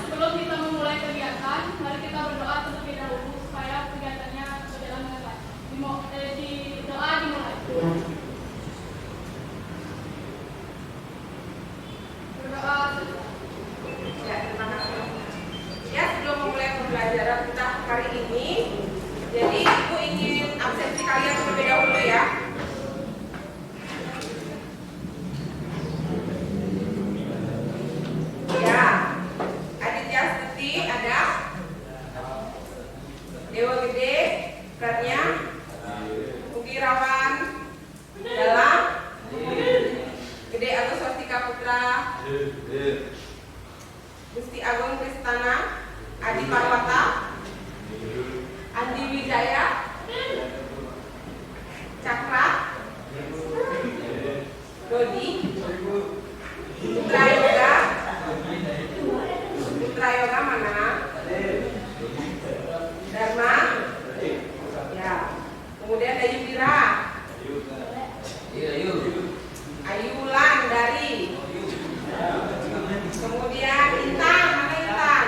Sebelum kita memulai kegiatan, mari kita berdoa terlebih dahulu supaya kegiatannya berjalan dengan baik. Doa dimulai. Berdoa. Ya, terima kasih. Ya, sebelum memulai pembelajaran kita hari ini, jadi Ibu ingin absensi kalian terlebih dahulu ya. Dewa Gede, Pratnya, Ukirawan, Dalam, Gede Agus Swastika Putra, Gusti Agung Kristana, Adi Parwata, Andi Wijaya, Cakra, Dodi, Putra Yoga mana? Dharma, ya. Kemudian ada Yudhira, Ayulan dari, kemudian Intan, mana Intan?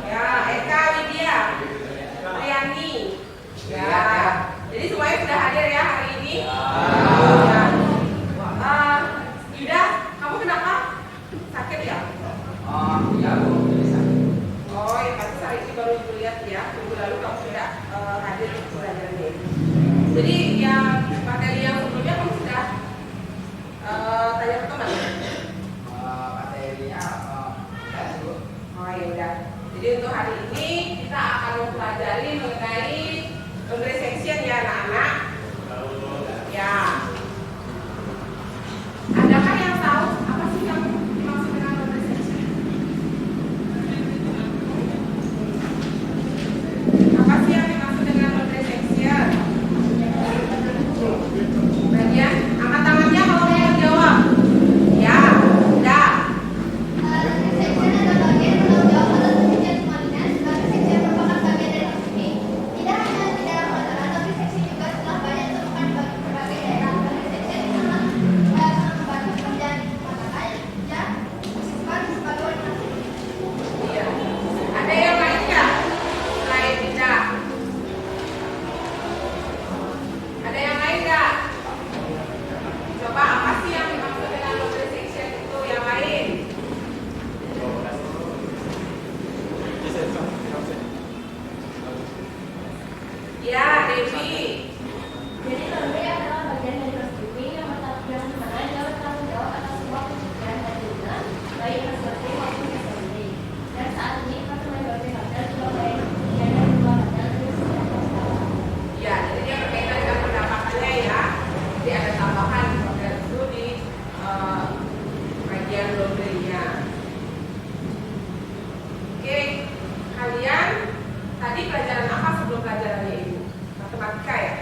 Ya, Eka Widya, Priani, ya. Jadi semuanya sudah hadir ya hari ini. Ya. Yuda, kamu kenapa? Sakit ya? Ya, Bu. Oh, ya pasti hari ini baru lihat ya. Minggu lalu kamu sudah hadir di pelajarannya. Jadi yang materi yang sebelumnya kamu sudah tanya ke teman? Materinya Bu. Oh ya udah. Jadi untuk hari ini kita akan mempelajari mengenai laundry section ya anak-anak. Ya. Adakah yang tahu apa sih yang dimaksud dengan laundry section? Apa sih yang dimaksud dengan laundry section? Bagian angkat tangannya kalau mau jawab. Ya, udah. Iya. Ada yang lain nggak? Selain kita. Ada yang lain nggak? Coba apa sih yang dimaksud dengan laundry section itu yang lain? Ya, Devi. Jadi laundry adalah bagian dari housekeeping yang mana dia bertanggung jawab atas semua pekerjaan dan rumah, baik housekeeping maupun laundry. Dan saat ini customer laundry hotel juga baik bagian dari dua hotel di setiap hotel. Ya, jadi dia berkaitan dengan pendapatannya ya. Jadi ada tambahan program itu di bagian laundry-nya. Oke, kalian tadi pelajaran apa sebelum pelajarannya itu? Matematika ya?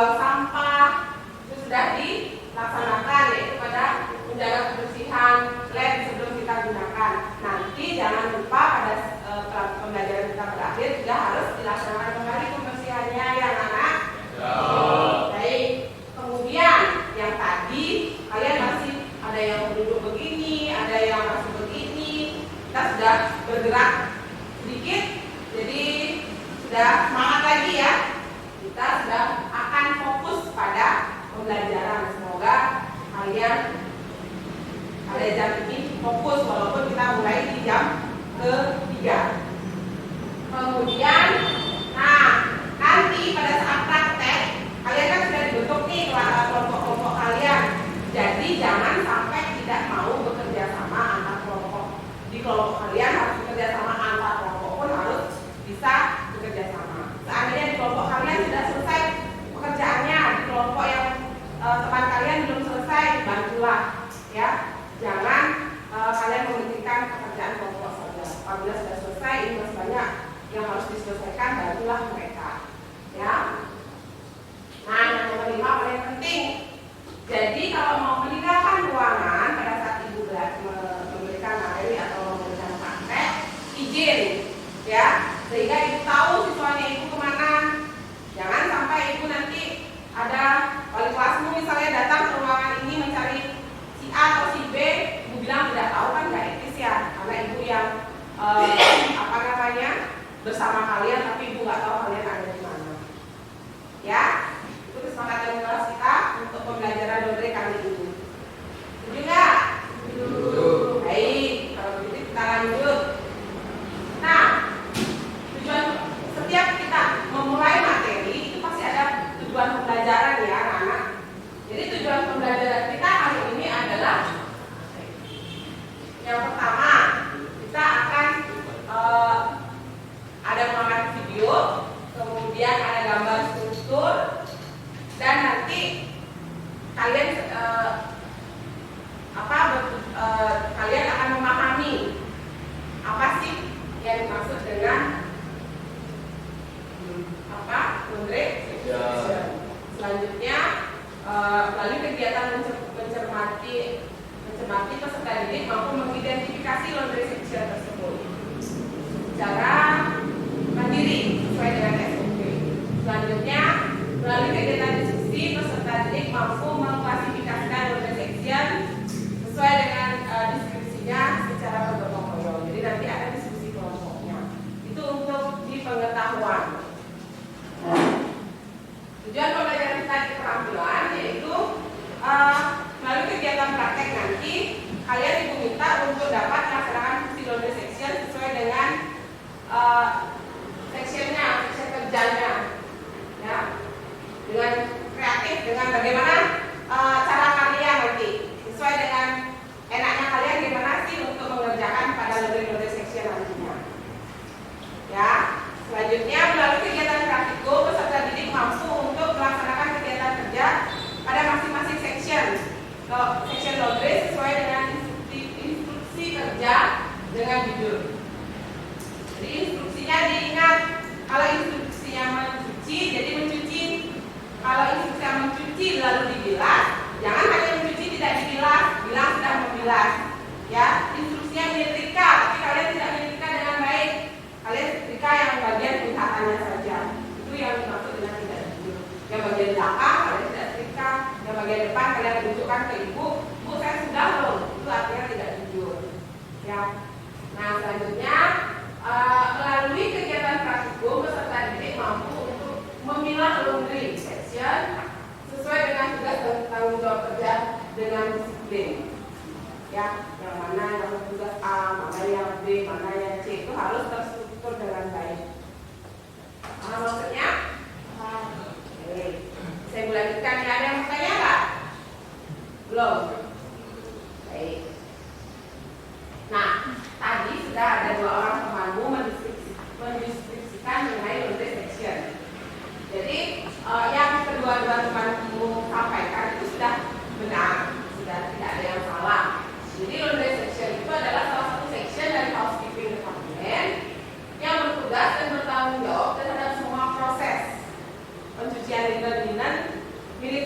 membuang sampah itu sudah dilaksanakan, yaitu pada menjaga kebersihan lab sebelum kita gunakan. Nanti jangan lupa pada pembelajaran kita berakhir juga harus dilaksanakan kembali pembersihannya ya anak-anak. Baik. Kemudian yang tadi kalian masih ada yang duduk begini, ada yang masih begini. Kita sudah bergerak sedikit, jadi sudah semangat lagi ya. Kita sudah akan fokus pada pembelajaran. Semoga kalian pada jam ini fokus walaupun kita mulai di jam ketiga. Kemudian, nah nanti pada saat praktek kalian kan sudah dibentuk nih kelompok-kelompok kalian. Jadi jangan sampai tidak mau bekerja sama antar kelompok. Di kelompok kalian harus bekerja sama, antar kelompok pun harus bisa bekerja sama. Seandainya di kelompok kalian sudah selesai pekerjaannya, di kelompok yang teman kalian belum selesai, bantulah ya. Jangan kalian menghentikan pekerjaan kelompok saja. Apabila sudah selesai, ini masih banyak yang harus diselesaikan, bantulah mereka ya. Nah, yang nomor 5 paling penting. Jadi kalau mau meninggalkan ruangan pada saat ibu memberikan materi atau memberikan praktek, izin ya, sehingga ibu tahu siswanya ibu kemana. Jangan sampai ibu nanti ada wali kelasmu misalnya datang ke ruangan ini mencari si A atau si B, ibu bilang tidak tahu, kan nggak etis ya, karena ibu yang bersama kalian tapi ibu nggak tahu kalian ada di mana ya. Itu kesepakatan kelas kita untuk pembelajaran Dondre kali ini. Setuju nggak? Baik, kalau begitu kita lanjut. Nah, tujuan setiap kita memulai materi itu pasti ada tujuan pembelajaran ya anak-anak. Jadi tujuan pembelajaran kita kali ini adalah yang pertama, kita akan ada mengamati video, kemudian ada gambar struktur, dan nanti kalian kalian akan memahami apa sih yang dimaksud dengan Dondre. Selanjutnya melalui kegiatan mencermati peserta didik mampu mengidentifikasi laundry section tersebut secara mandiri sesuai dengan SOP. Selanjutnya melalui kegiatan diskusi peserta didik mampu mengklasifikasikan laundry section sesuai dengan deskripsinya secara bergotong royong. Jadi nanti ada diskusi kelompoknya. Itu untuk di pengetahuan. Tujuan pembelajaran kita di keterampilan yaitu melalui kegiatan praktek nanti kalian diminta untuk dapat melaksanakan fungsi laundry section sesuai dengan section kerjanya ya, dengan kreatif, dengan bagaimana cara kalian nanti sesuai dengan enaknya kalian gimana sih untuk mengerjakan pada laundry section nantinya ya. Selanjutnya melalui kegiatan praktikum peserta didik mampu untuk melaksanakan kegiatan kerja pada masing-masing section laundry sesuai dengan instruksi kerja dengan judul. Jadi instruksinya diingat, kalau instruksinya mencuci jadi mencuci, kalau instruksinya mencuci lalu dibilas, jangan hanya mencuci tidak dibilas, bilang sudah membilas ya. Instruksinya menyetrika tapi kalian tidak menyetrika dengan baik, kalian setrika yang bagian lihatannya saja, itu yang dimaksud dengan tidak jujur. Yang bagian belakang kalian tidak setrika, yang bagian depan kalian tunjukkan ke ibu, bu saya sudah loh, itu artinya tidak jujur ya. Nah selanjutnya melalui kegiatan praktikum peserta didik mampu untuk memilah laundry section sesuai dengan tugas dan tanggung jawab kerja dengan disiplin ya, yang mana yang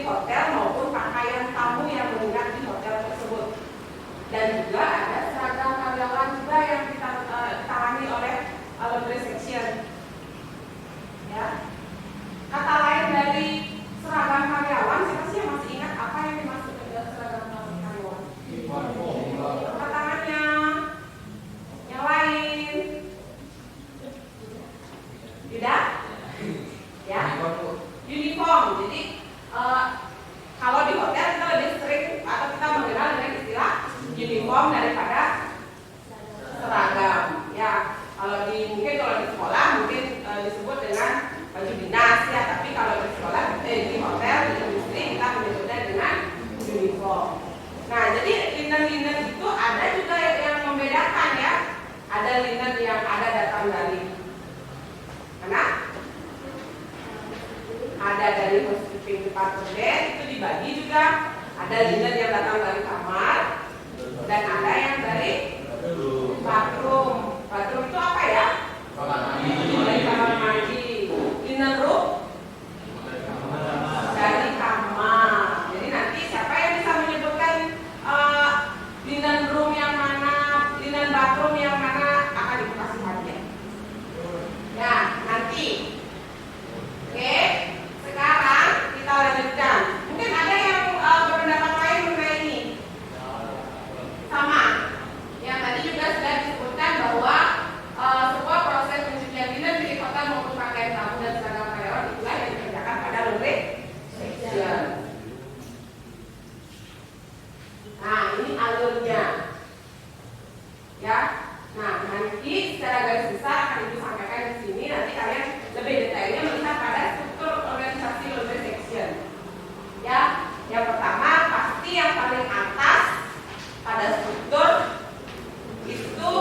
hotel maupun pakaian tamu yang menginap di hotel tersebut. Dan juga ada seragam karyawan juga yang ditangani oleh laundry section. Ya. Kata lain dari seragam karyawan, siapa sih yang masih ingat apa yang dimaksud dengan seragam karyawan? Angkat tangannya. Yang lain? Tidak? Ya. Uniform. Jadi kalau di hotel kita lebih sering atau kita mengenal dengan istilah uniform daripada seragam. Ya. Mungkin kalau di sekolah mungkin disebut dengan baju dinas ya, tapi kalau di sekolah di hotel di industri kita menyebutnya dengan uniform. Nah, jadi linen-linen itu ada juga yang membedakan ya. Ada linen yang ada datang dari mana? Ada dari housekeeping department, itu dibagi juga. Ada linen yang datang dari kamar dan ada yang dari bathroom. Bathroom itu apa ya? Dari kamar mandi. Linen room dari kamar. Jadi nanti siapa yang bisa menyebutkan linen room yang mana, linen bathroom yang mana akan dikasih hadiah. Ya, nanti. Oke, sekarang kita lanjutkan. Mungkin ada yang berpendapat lain mengenai ini. Sama. Yang tadi juga sudah disebutkan bahwa sebuah proses pencucian linen di hotel maupun pakaian tamu dan seragam karyawan itulah yang dikerjakan pada laundry section. Nah, ini alurnya. Ya. Nah, nanti secara garis besar akan Ibu sampaikan di sini. Nanti kalian lebih detailnya melihat pada struktur organisasi laundry section. Ya, yang pertama pasti yang paling atas pada struktur itu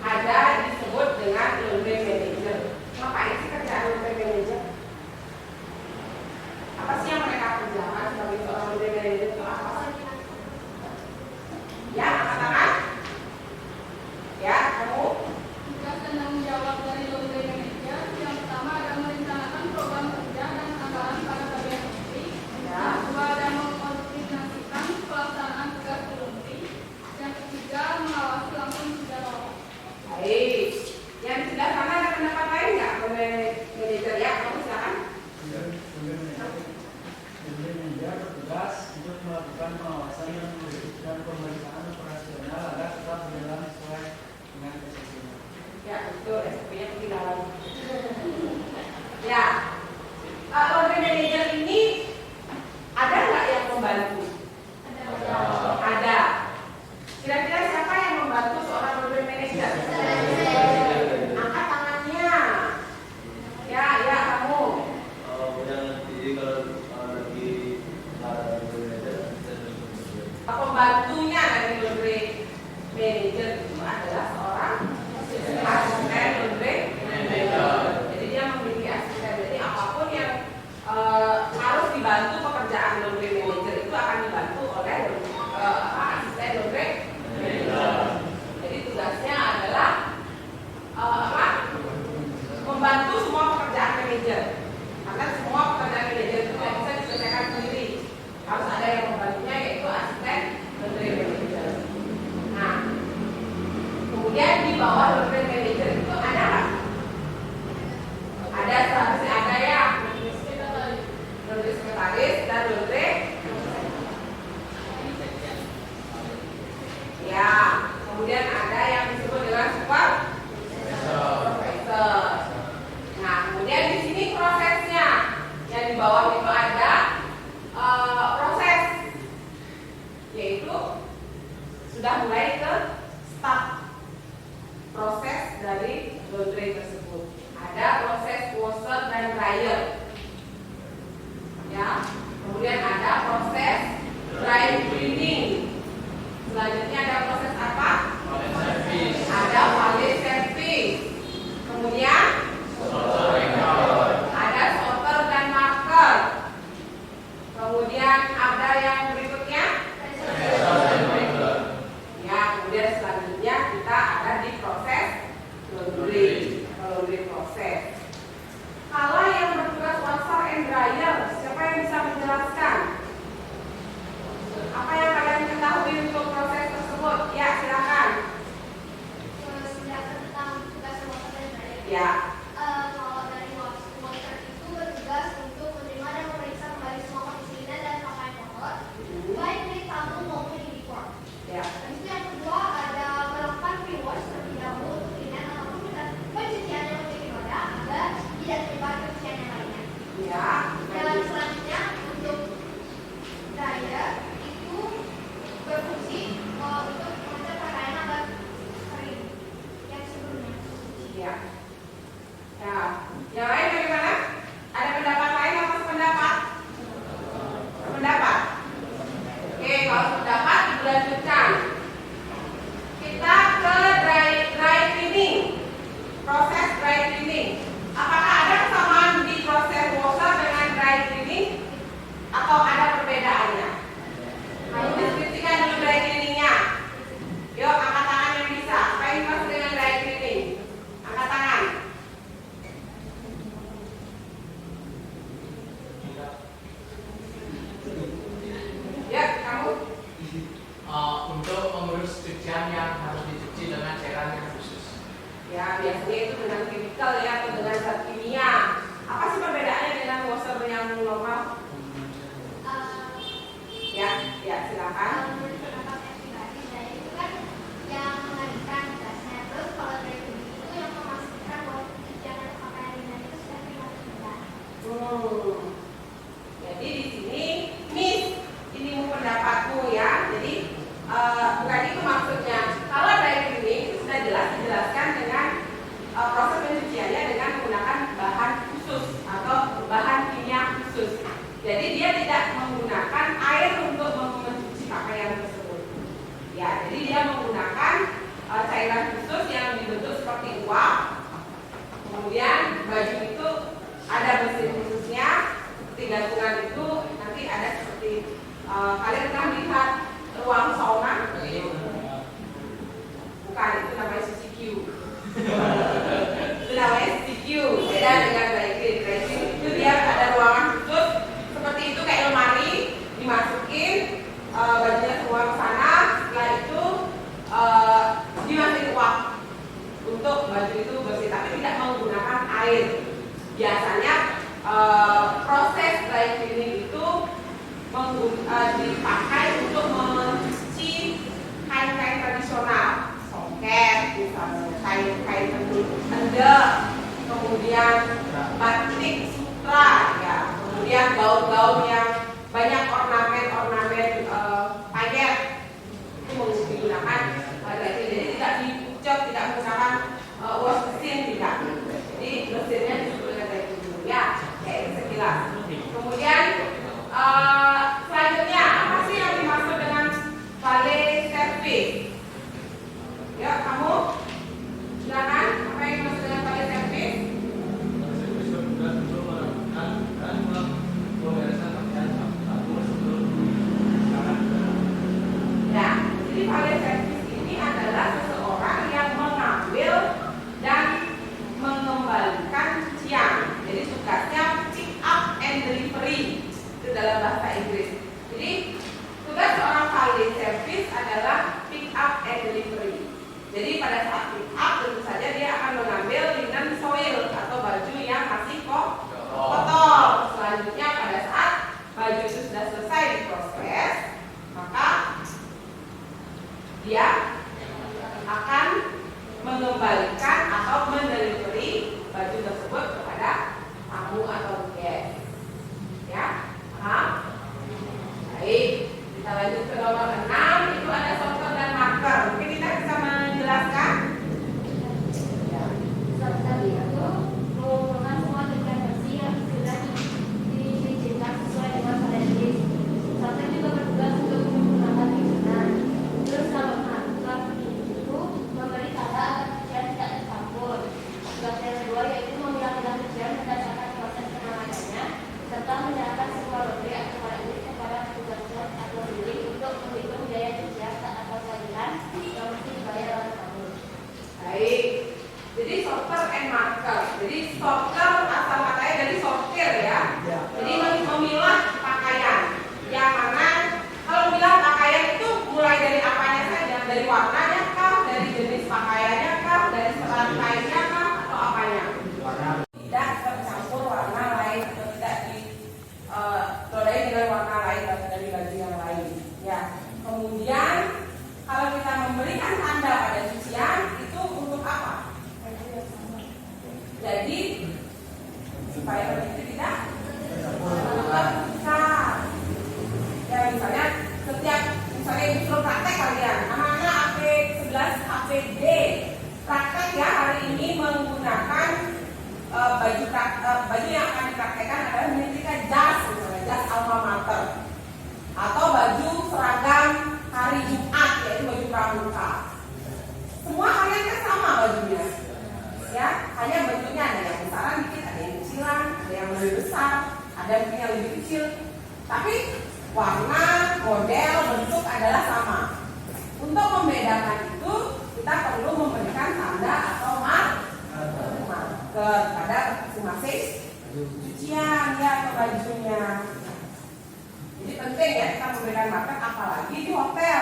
ada disebut dengan laundry manager. Ngapain sih kerjaan laundry manager? Apa sih yang mereka kerjakan sebagai seorang laundry manager itu apa sih? Ya, angkat tangan. Ya, kamu? Tugas dan tanggung jawab dari laundry manager yang pertama adalah merencanakan program kerja dan anggaran pada bagian laundry. Ya. Yang kedua adalah mengkoordinasikan pelaksanaan tugas laundry. Yang ketiga mengawasi langsung secara langsung. Baik. Yang di sebelah sana ada pendapat lain nggak mengenai manajer ya? Kamu silakan. Manajer bertugas untuk melakukan pengawasan dan pemeriksaan operasional agar tetap berjalan sesuai dengan kesesuaian. Ya, betul. SOP-nya ketinggalan. Ya. Laundry manager ini ada nggak yang membantu? Ada. Kira-kira siapa yang membantu seorang laundry manager? Angkat tangannya. Ya, kamu. Pembantunya dari laundry manager itu adalah seorang asisten laundry manager. Jadi dia memiliki asisten. Jadi apapun yang harus dibantu pekerjaan laundry manager itu akan dibantu oleh asisten laundry manager. Jadi tugasnya adalah membantu semua pekerjaan manajer. Karena semua pekerjaan manajer itu tidak bisa diselesaikan sendiri. Harus ada yang membantunya, yaitu asisten laundry manager. Nah, kemudian di bawah laundry manager itu ada apa? Ada seharusnya ada ya laundry sekretaris dan laundry. Ya, kemudian ada yang disebut dengan supervisor. Nah, kemudian di sini prosesnya. Yang di bawah itu ada proses, yaitu sudah mulai ke start proses dari laundry tersebut. Ada proses washer dan dryer. Ya, kemudian ada proses dry cleaning. Selanjutnya ada proses apa? Ada valet service. Kemudian ada sorter dan marker. Kemudian ada yang berikutnya. Ya, kemudian selanjutnya kita ada di proses laundry proses. Kalau yang bertugas Ya. Kalau dari Watcher itu bertugas untuk menerima dan memeriksa kembali semua kondisi linen dan pakaian kotor, baik dari tamu maupun impor. Ya. Habis itu yang kedua ada melakukan pre-wash terlebih dahulu untuk linen ataupun pencucian yang memiliki noda agar tidak terlibat pencucian yang lainnya. Ya. Dan selanjutnya untuk dryer itu berfungsi untuk mengecat pakaian agar kering yang sebelumnya. Ya. Ya. Yang lain bagaimana? Ada pendapat lain atau sependapat? Pendapat. Oke, kalau pendapat dilanjutkan. Kita ke dry cleaning. Proses dry cleaning. Apakah ada kesamaan di proses washer dengan dry cleaning atau ada perbedaannya? Ayo deskripsikan dulu dry cleaningnya. Yuk, angkat tangan yang bisa. Apa yang dimaksud dengan dry cleaning? Angkat tangan. Ya, kamu. Untuk mengurus cucian yang harus dicuci dengan cairan yang khusus. Ya, biasanya itu dengan chemical ya atau dengan zat kimia. Apa sih perbedaannya dengan washer yang normal? Ya, ya silakan. Menurut pendapat yang pribadi, dryer itu kan yang mengalirkan gasnya. Terus kalau dryer itu yang memastikan bahwa pencucian atau pakaian linen itu sudah terlihat rendah. Jadi di sini, Miss, ini pendapatmu ya. Jadi bukan itu maksudnya. Kalau dry cleaning itu sudah jelas dijelaskan dengan proses pencuciannya dengan menggunakan bahan khusus atau bahan kimia khusus. Jadi dia tidak menggunakan air untuk mencuci pakaian tersebut. Ya, jadi dia menggunakan cairan khusus yang dibentuk seperti uap. Kemudian baju itu ada mesin khususnya. Seperti gantungan itu nanti ada seperti kalian pernah melihat ruang sauna? Bukan, itu namanya CCQ. Itu namanya CCQ. Beda dengan dry clean. Dry clean itu dia ada ruangan khusus seperti itu kayak lemari, dimasukin bajunya semua ke sana. Setelah itu dimasukin uap untuk baju itu bersih, tapi tidak menggunakan air. Biasanya proses dry cleaning itu dipakai untuk mencuci kain-kain tradisional, soket, misalnya kain-kain tenun endek, kemudian batik sutra, ya, kemudian gaun-gaun yang banyak ornamen payet itu menggunakan dry cleaning. Jadi tidak diucap, tidak menggunakan wash mesin, tidak. Jadi mesinnya disebut dengan dry cleaning, ya, kayak sekilas. Kemudian selanjutnya apa sih yang dimaksud dengan valet service? Ya, kamu silakan. Apa yang dimaksud dengan valet service? Ya, jadi valet service ini adalah seseorang yang mengambil dan mengembalikan cucian. Jadi tugasnya pick up and delivery. Itu dalam bahasa Inggris. Jadi tugas seorang valet service adalah pick up and delivery. Jadi pada saat pick up tentu saja dia akan mengambil linen soil atau baju yang masih kotor. Selanjutnya pada saat baju itu sudah selesai diproses, maka dia akan mengembalikan atau mendelivery baju tersebut kepada tamu atau guest. Ya, paham? Baik, kita lanjut ke nomor 6. Itu ada sorter dan marker. Mungkin kita bisa menjelaskan. Sorter itu mengumpulkan semua cucian bersih yang sudah diizinkan sesuai dengan valet list. Sorter juga bertugas untuk menggunakan timbunan. Terus kalau marker itu memberi tanda agar cucian tidak tercampur. Tugas yang kedua yaitu memilah-milah cucian berdasarkan proses pengolahannya serta menyerahkan semua laundry atau valet list kepada petugas shop atau bilik untuk menghitung biaya cucian atau tagihan yang mesti dibayar oleh tamu. Baik. Jadi sorter and marker. Jadi sorter asal katanya dari sortir ya. Jadi memilah pakaian. Yang mana kalau memilah pakaian itu mulai dari apanya saja, dari warnanya kah, dari jenis pakaiannya kah, dari serat kainnya kah, atau apanya? Jadi supaya baju itu tidak besar. Ya misalnya setiap misalnya disuruh praktek kalian, anak-anak AP 11 APD praktek ya hari ini menggunakan baju yang akan dipraktekkan adalah menyetrika jas, misalnya jas alma mater atau baju seragam hari Jumat yaitu baju pramuka. Semua kalian kan sama bajunya, ya hanya bentuknya ada yang besaran dikit, ada yang kecilan, ada yang lebih besar, ada yang lebih kecil, tapi warna, model, bentuk adalah sama. Untuk membedakan itu kita perlu memberikan tanda atau marker pada masing-masing cucian ya atau bajunya. Jadi penting ya kita memberikan marker, apalagi di hotel.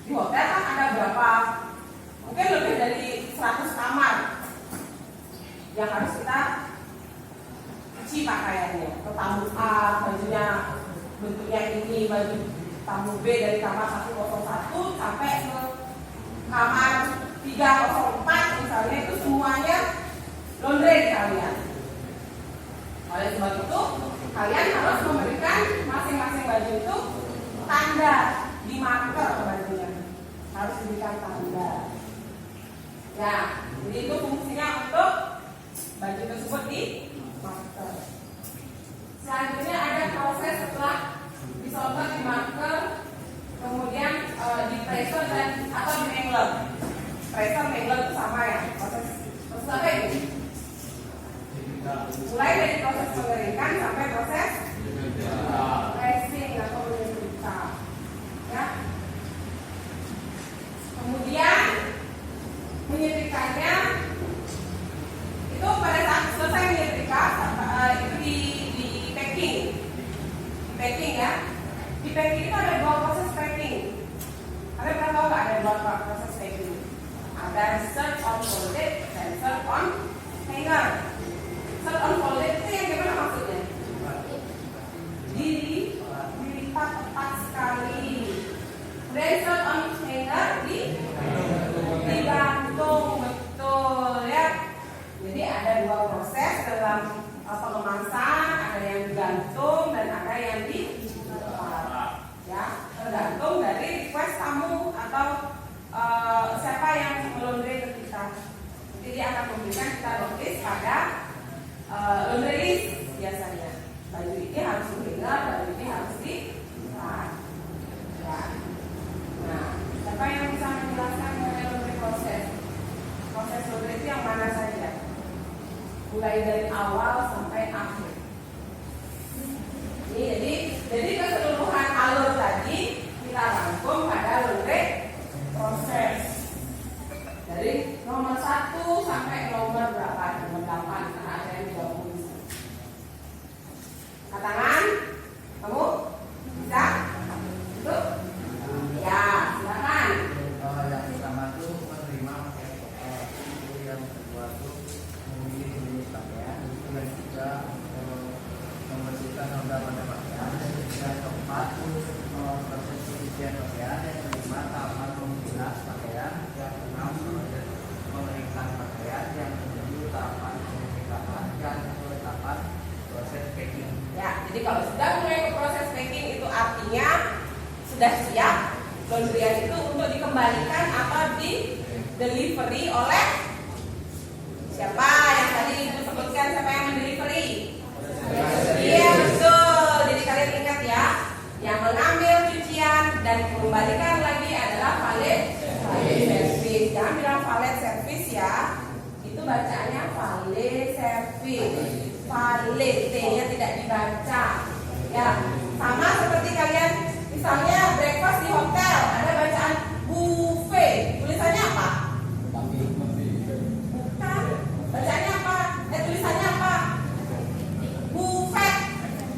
Di hotel kan ada berapa? Mungkin lebih dari 100 kamar yang harus kita cuci pakaiannya. Ke tamu A bajunya bentuknya ini, baju tamu B dari kamar 101 sampai ke kamar 304 misalnya, itu semuanya laundry kalian. Oleh sebab itu kalian harus memberikan masing-masing baju itu tanda di marker bajunya, harus diberikan tanda. Ya, jadi itu fungsinya untuk baju tersebut di marker. Selanjutnya ada proses setelah disolder di marker, kemudian di pressure dan atau di mangler. Pressure mangler itu sama ya, proses apa ini? Mulai dari proses pengeringkan sampai proses pressing atau menyetrika. Ya. Kemudian menyetrikanya itu pada saat selesai menyetrika itu di packing. Di packing ya. Di packing itu ada dua proses packing. Kalian pernah tahu nggak ada dua proses packing? Ada insert on folded dan insert on hanger. Insert on folded itu yang gimana maksudnya? Dilipat tepat sekali. Kemudian insert on hanger digantung, betul ya. Jadi ada dua proses dalam pengemasan, ada yang digantung dan ada yang dilipat. Ya, tergantung dari request tamu atau siapa yang melaundry ke kita. Jadi dia akan memberikan kita notice pada laundry list biasanya. Baju ini harus dihanger, baju ini harus dilipat. Ya. Nah, siapa yang bisa menjelaskan mengenai laundry proses? Proses laundry itu yang mana saja? Mulai dari awal sampai akhir. Ini jadi keseluruhan alur tadi kita rangkum pada laundry proses. Dari nomor 1 sampai nomor berapa? Nomor 8 karena ada yang 20. Angkat tangan. Kamu bisa? Itu? Ya, silakan. Yang pertama itu menerima itu yang kedua itu memilih jenis pakaian, itu yang ketiga membersihkan noda pada pakaian, yang keempat proses cucian pakaian, yang kelima tahapan membilas pakaian, yang keenam mengeringkan pakaian, yang ketujuh tahapan penyetrikaan, yang ke-8 proses packing. Ya, jadi kalau sudah mulai ke proses packing itu artinya sudah siap laundryan itu untuk dikembalikan atau di delivery oleh siapa yang tadi Ibu sebutkan, siapa yang mendelivery? Iya betul. Jadi kalian ingat ya, yang mengambil cucian dan mengembalikan lagi adalah valet service. Jangan bilang valet service ya, itu bacaannya valet service. Valet T-nya tidak dibaca. Ya, sama seperti kalian misalnya breakfast di hotel ada bacaan buffet, tulisannya apa? Bukan. Bacaannya apa? Tulisannya apa? Buffet.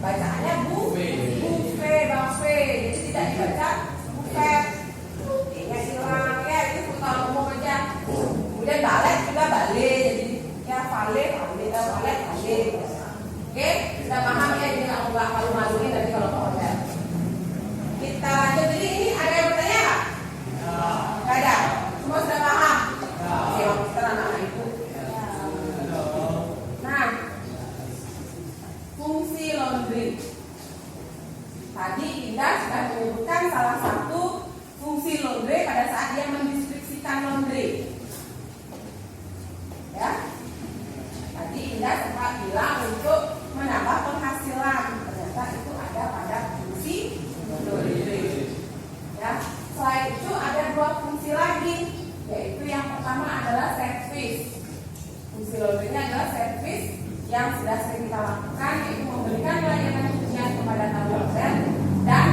Bacaannya buffet, buffet. Jadi tidak dibaca buffet. T-nya hilang ya, itu kalau ngomong aja. Kemudian balet juga balik, jadi ya valet. Oke, sudah paham ya, jadi nggak malu-maluin nanti kalau ke hotel. Kita lanjut. Jadi ini ada yang bertanya nggak? Nggak ada. Semua sudah paham? Oke, kita anak-anak ibu. Dinda sempat bilang untuk menambah penghasilan, ternyata itu ada pada fungsi laundry. Ya, selain itu ada 2 fungsi lagi, yaitu yang pertama adalah servis. Fungsi laundry adalah servis yang sudah sering kita lakukan, yaitu memberikan layanan cucian kepada tamu hotel dan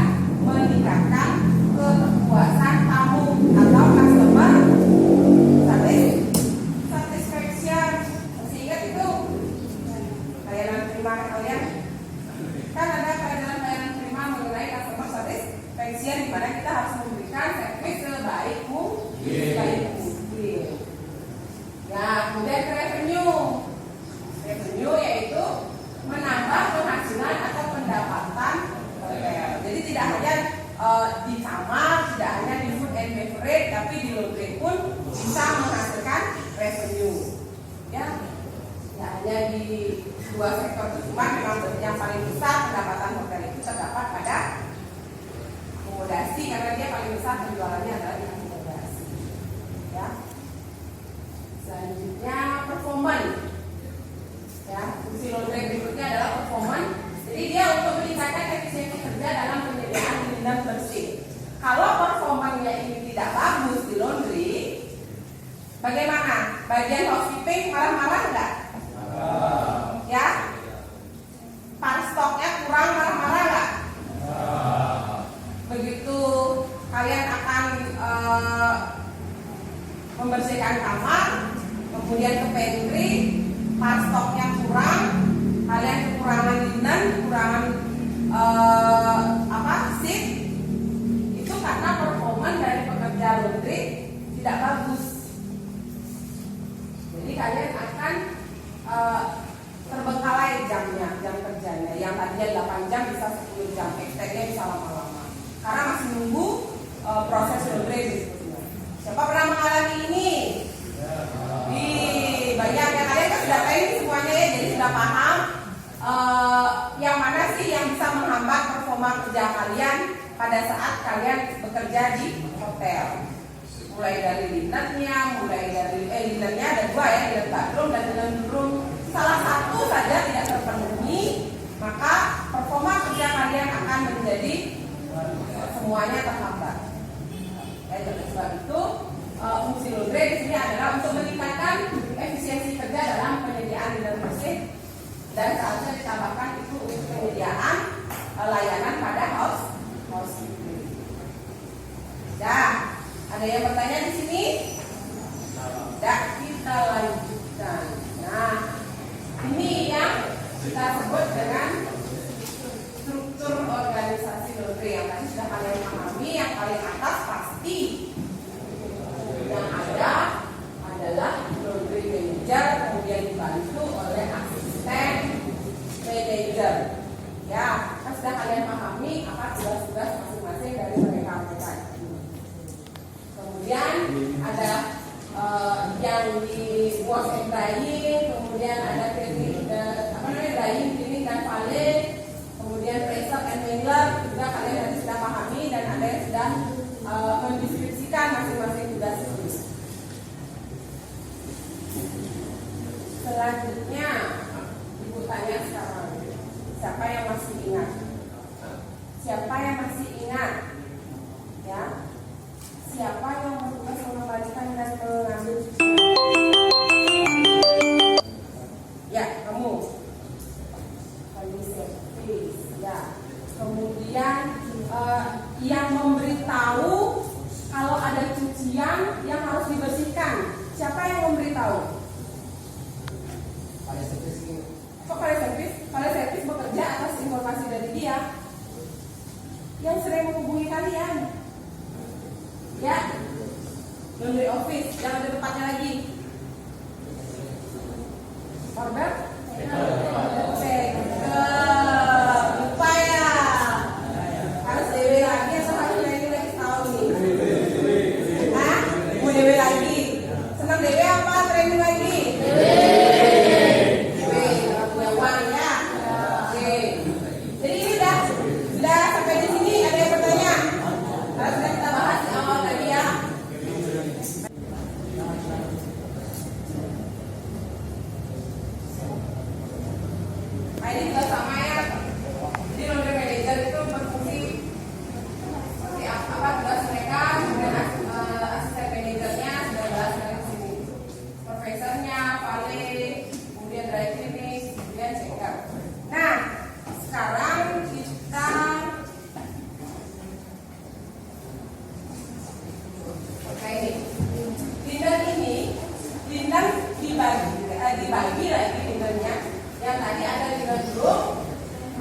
meningkatkan kepuasan tamu atau customer satisfaction. Masih ingat itu layanan prima kalian? Kan ada layanan prima mengenai customer satisfaction, di mana kita harus memberikan servis sebaik mungkin. Ya, kemudian revenue yaitu menambah penghasilan atau pendapatan hotel. Jadi tidak hanya di kamar, tidak hanya di food and beverage, tapi di laundry pun bisa menghasilkan revenue. Ya, tidak hanya di 2 sektor tersebut, memang yang paling besar pendapatan hotel itu terdapat pada akomodasi, karena dia paling besar penjualannya adalah di akomodasi. Ya. Selanjutnya performance. Ya, fungsi laundry berikutnya adalah performance. Jadi dia untuk meningkatkan efisiensi kerja dalam penyediaan linen bersih. Kalau performanya ini tidak bagus di laundry, bagaimana? Bagian housekeeping marah-marah enggak? Ya? Part stoknya kurang, marah-marah enggak? Begitu kalian akan membersihkan kamar, kemudian ke pantry, part stoknya kurang, kalian kekurangan linen, kekurangan sheet, itu karena performa dari pekerja laundry tidak bagus. Jadi kalian akan terbengkalai jam kerjanya, yang tadinya 8 jam bisa 10 jam, extendnya bisa lama-lama karena masih nunggu proses laundry. Siapa pernah mengalami ini? Banyak ya, kalian kan sudah tahu semuanya ya, jadi sudah paham yang mana sih yang bisa menghambat performa kerja kalian pada saat kalian bekerja di hotel. Mulai dari linennya, linennya ada 2 ya, linen bathroom dan linen room. Salah satu saja tidak terpenuhi, maka performa kerja kalian akan menjadi semuanya terhambat. Oleh sebab itu, fungsi laundry di sini adalah untuk meningkatkan efisiensi kerja dalam penyediaan linen bersih, dan seharusnya ditambahkan itu untuk penyediaan layanan pada housekeeping. Ya, ada yang bertanya di sini? Tidak, kita lanjutkan. Nah, ini yang kita sebut dengan struktur organisasi laundry yang tadi sudah kalian pahami. Yang paling atas pasti yang ada adalah laundry manager, kemudian dibantu oleh asisten manager. Ya, kan sudah kalian pahami apa tugas-tugas masing-masing dari mereka. Kemudian ada yang di wash and drying, kemudian ada drying, cleaning dan valet, kemudian pressure and mailer juga kalian sudah pahami, dan ada yang sudah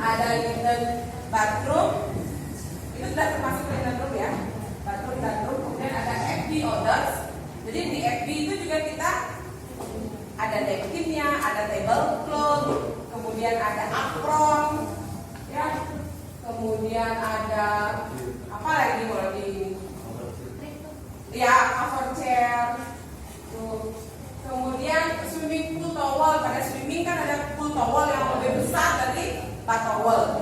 ada linen bathroom, itu sudah termasuk linen room ya, bathroom dan room. Kemudian ada FB orders. Jadi di FB itu juga kita ada napkinnya, ada tablecloth, kemudian ada apron, ya, kemudian ada apa lagi kalau di ya cover chair, tuh. Kemudian swimming pool towel, pada swimming kan ada pool towel yang lebih besar dari bath towel,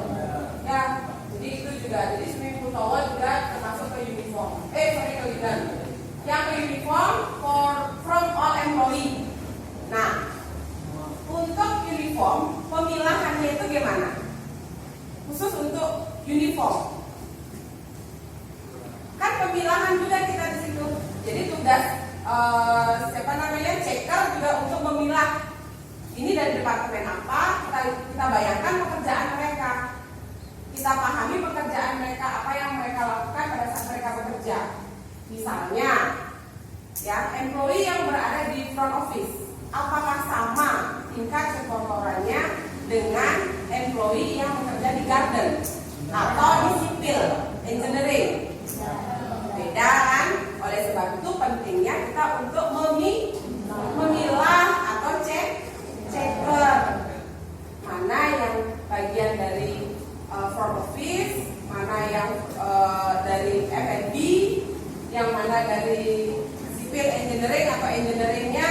ya. Jadi itu juga, jadi swimming pool towel juga termasuk ke uniform. Ke linen. Yang ke uniform from all employee. Nah, untuk uniform pemilahannya itu gimana? Khusus untuk uniform. Kan pemilahan juga kita di situ. Jadi tugas checker juga untuk memilah ini dari departemen apa, kita bayangkan pekerjaan mereka, kita pahami pekerjaan mereka, apa yang mereka lakukan pada saat mereka bekerja. Misalnya, ya, employee yang berada di front office, apakah sama tingkat kekotorannya dengan employee yang bekerja di garden atau di civil engineering? Beda kan? Oleh sebab itu pentingnya kita untuk memilah atau checker mana yang bagian dari front office, mana yang dari F&B, yang mana dari civil engineering atau engineeringnya,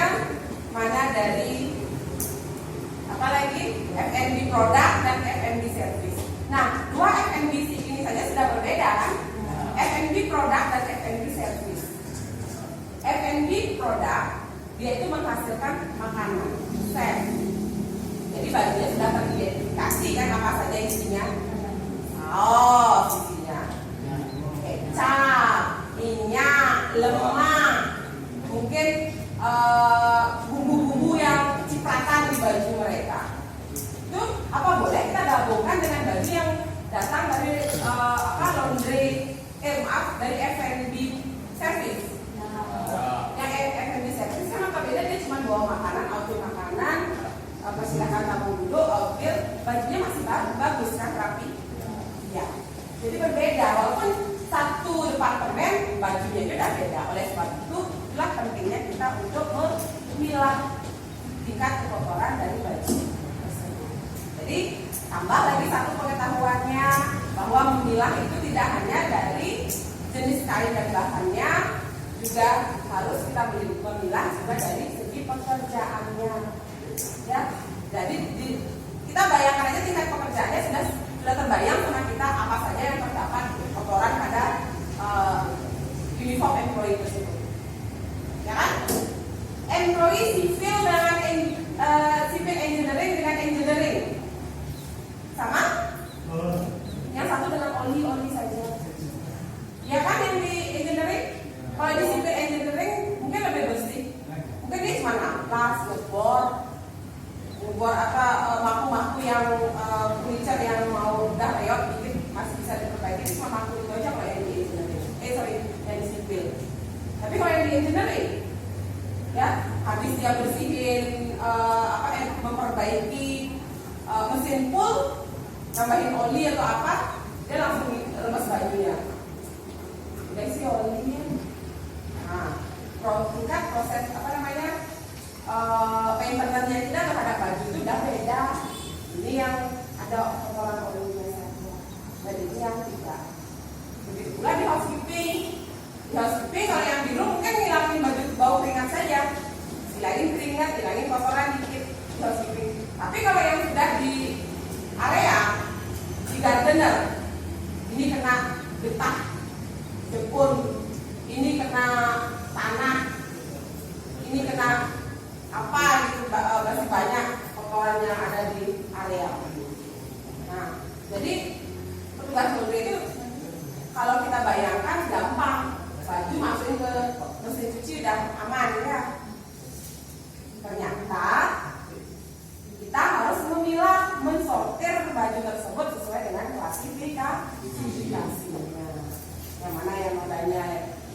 mana dari apa lagi F&B product dan F&B service. Nah, dua F&B ini saja sudah berbeda kan? F&B product dan F&B service. F&B product dia itu menghasilkan makanan, chef. Jadi bajunya sudah teridentifikasi kan apa saja isinya. Saus isinya, kecap, minyak, lemak, mungkin bumbu-bumbu yang cipratan di baju mereka. Itu apa boleh kita gabungkan dengan baju yang datang dari dari F&B service. Yang F&B service kan berbeda, dia cuma bawa makanan, outfit makanan, persilakan kamu duduk, outfit, bajunya masih bagus kan, rapi. Ya, jadi berbeda. Walaupun satu departemen bajunya juga beda. Oleh sebab itu, itulah pentingnya kita untuk memilah tingkat kekotoran dari baju tersebut. Jadi tambah lagi satu pengetahuannya bahwa memilah itu tidak hanya dari jenis kain dan bahannya, juga harus kita memilah juga dari segi pekerjaannya. Ya, jadi kita bayangkan aja tingkat pekerjaannya sudah terbayang sama kita apa saja yang terdapat kotoran pada uniform employee tersebut. Ya kan? Employee sipil dengan civil engineering dengan engineering sama? Yang satu dengan oli saja. Ya kan, yang di engineering, kalau di civil engineering mungkin lebih bersih. Mungkin dia cuma amplas, ngebor apa maku-maku yang furniture yang mau udah reot dikit masih bisa diperbaiki, cuma maku itu aja kalau yang di engineering. Yang di civil. Tapi kalau yang di engineering, ya habis dia bersihin memperbaiki mesin pool, nambahin oli atau apa, dia langsung lemes bajunya. Udah isi olinya. Nah, tingkat proses maintenance-nya kita terhadap baju itu udah beda. Ini yang ada kotoran olinya saja, dan ini yang tidak. Begitu pula di housekeeping. Di housekeeping kalau yang biru mungkin ngilangin bau keringat saja, hilangin keringat, hilangin kotoran dikit di housekeeping. Tapi kalau yang sudah di area, di gardener, ini kena getah, jepun, ini kena tanah, ini kena apa gitu, masih banyak kotoran yang ada di area. Nah, jadi petugas laundry itu kalau kita bayangkan gampang, baju masukin ke mesin cuci udah aman ya. Ternyata kita harus memilah, mensortir baju tersebut sesuai dengan klasifikasinya. Yang mana yang nodanya,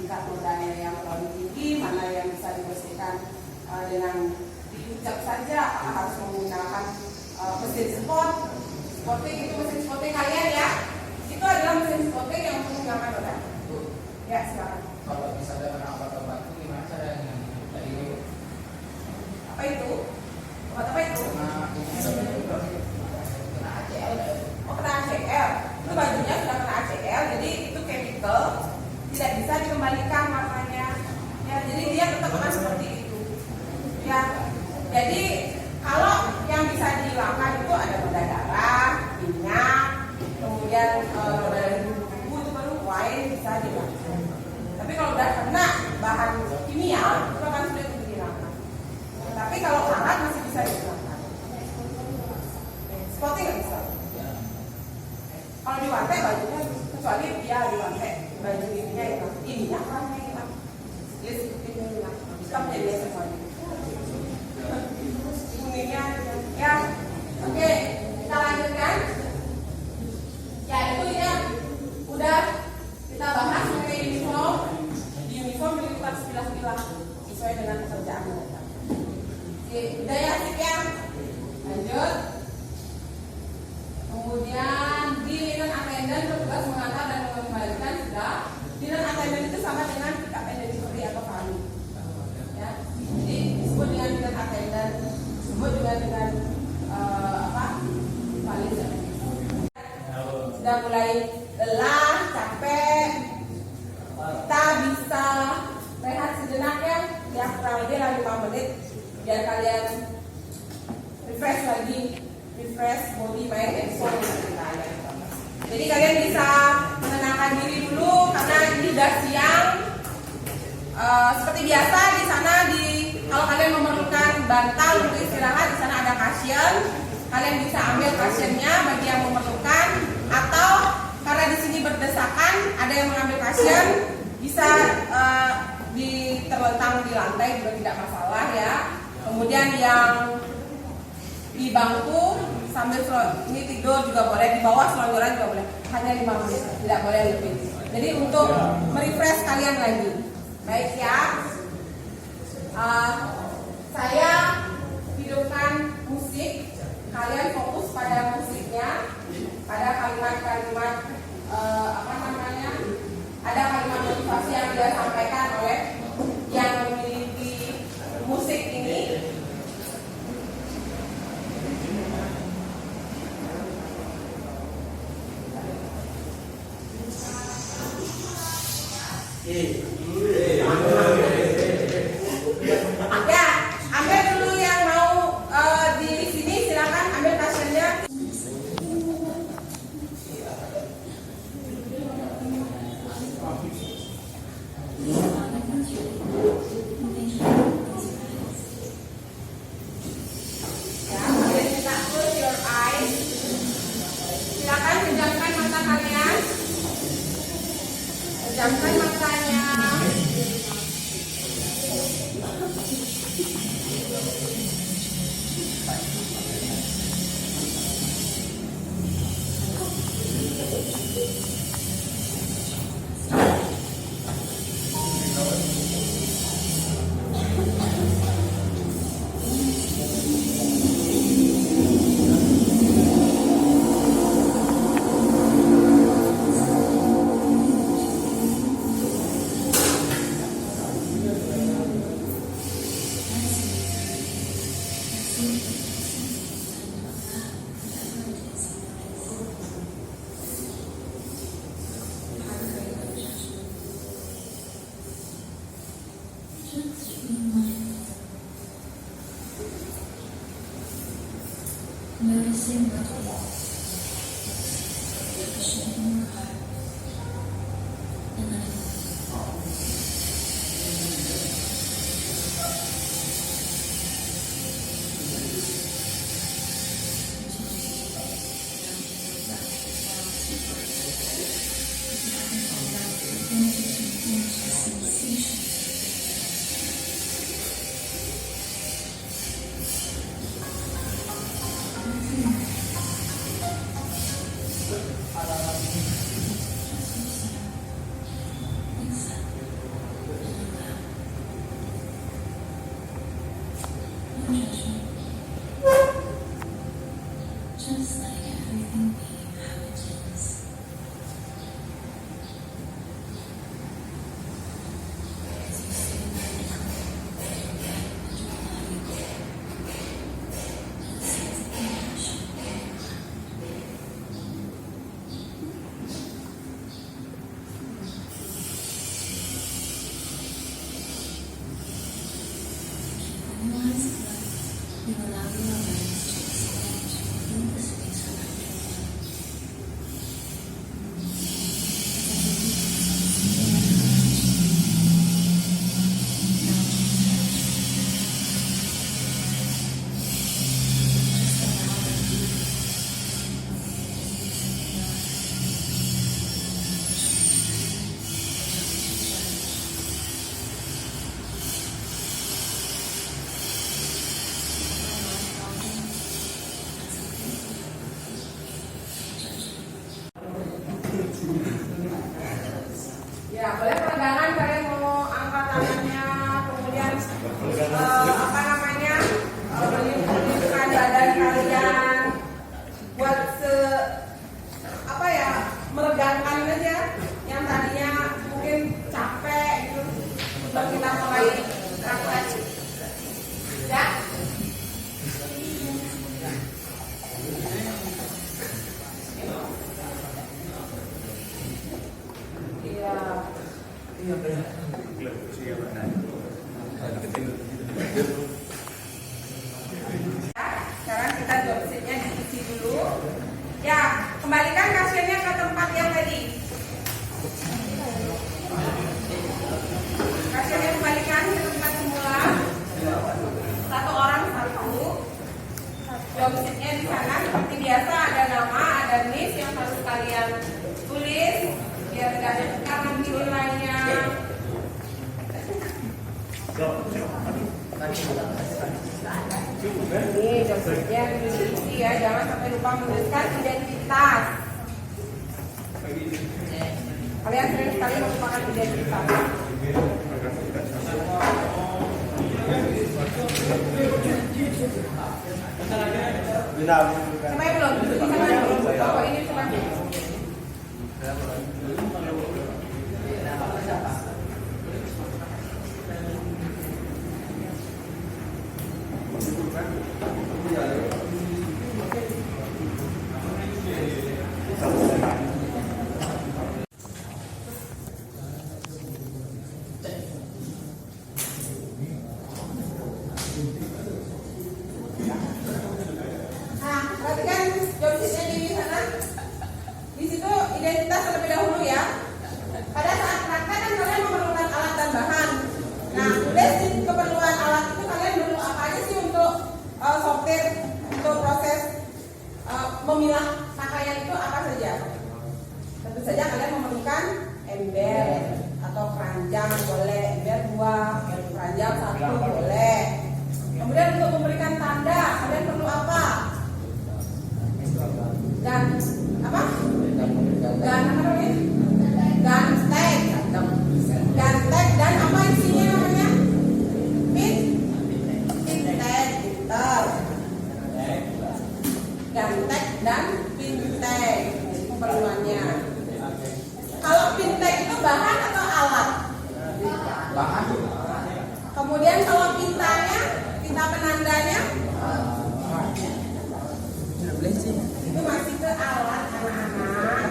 tingkat nodanya yang terlalu tinggi, mana yang bisa dibersihkan dengan diucap saja, harus menggunakan mesin spot. Spotting itu mesin Ya, silakan. Kalau misalnya kena obat-obat itu gimana caranya? Dari Apa itu? Obat apa itu? kena ACL. Oh, kena ACL. Itu bajunya sudah kena ACL, jadi itu chemical tidak bisa dikembalikan warnanya. Ya, jadi dia tetap akan seperti itu. Ya, jadi kalau yang bisa dihilangkan itu ada noda darah, minyak, kemudian noda dari bumbu itu baru wine bisa dihilangkan. Tapi kalau udah kena bahan kimia itu akan sulit untuk dihilangkan. Tapi kalau hangat masih bisa dihilangkan. Spotting nggak bisa. Kalau diwantek bajunya kecuali dia diwantek baju ininya hilang, ininya orangnya hilang, list ininya hilang, bisa menjadi semuanya. Ininya ya, oke, kita lanjutkan. Ya itu ya, udah kita bahas mengenai uniform. Di uniform ini kita sepilah-sepilah sesuai dengan pekerjaan mereka. Udah ya, sip ya. Lanjut. Kemudian di linen attendant bertugas mengantar dan mengembalikan sudah. Linen attendant itu sama dengan pick up and delivery atau vali. Ya, jadi disebut dengan linen attendant, disebut juga dengan vali. Sudah mulai lelah, capek, kita bisa rehat sejenak ya kurang lebih 5 menit biar kalian refresh lagi. Refresh body, mind, and soul dari kalian. Jadi kalian bisa menenangkan diri dulu karena ini sudah siang. Seperti biasa di sana kalau kalian memerlukan bantal untuk istirahat di sana ada cushion. Kalian bisa ambil cushionnya bagi yang memerlukan, atau karena di sini berdesakan ada yang mengambil cushion bisa terlentang di lantai juga tidak masalah ya. Kemudian yang di bangku sambil ini tidur juga boleh, di bawah selonjoran juga boleh, hanya 5 menit, tidak boleh lebih. Jadi untuk merefresh kalian lagi, baik ya. Saya hidupkan musik, kalian fokus pada musiknya, pada kalimat-kalimat ada kalimat motivasi yang dia sampaikan oleh yang memiliki musik ini. Ya, ambil dulu yang mau di sini, silakan ambil cushion-nya. Ya, kalian bisa close your eyes. Silakan pejamkan mata kalian. Pejamkan matanya. Noticing what is shifting your heart and letting it fall. Just like everything being how it is. worksheetnya di sana seperti biasa ada nama, ada NIS yang harus kalian tulis biar tidak ada tekanan di nilainya. Ini worksheetnya diisi ya, jangan sampai lupa menuliskan identitas. Kalian sering sekali melupakan identitas. Sampai belum? Sampai belum? Oh, ini sampai belum? Nah, perhatikan job sheet-nya di sana. Di situ identitas terlebih dahulu ya. Pada saat praktek kan kalian memerlukan alat dan bahan. Nah, tulis di keperluan alat itu kalian perlu apa aja sih untuk sortir, untuk proses memilah pakaian itu apa saja? Tentu saja kalian memerlukan ember atau keranjang boleh, ember 2, keranjang 1 boleh. Kemudian untuk memberikan tanda kalian perlu apa? Dan apa? Dan apa namanya? Dan tag. Dan tag dan apa isinya namanya? Pin tag. Pintar. Dan tag dan pin tag. Jadi keperluannya. Kalau pin tag itu bahan atau alat? Bahan. Kemudian kalau pintanya, pinta penandanya itu masih ke alat anak-anak.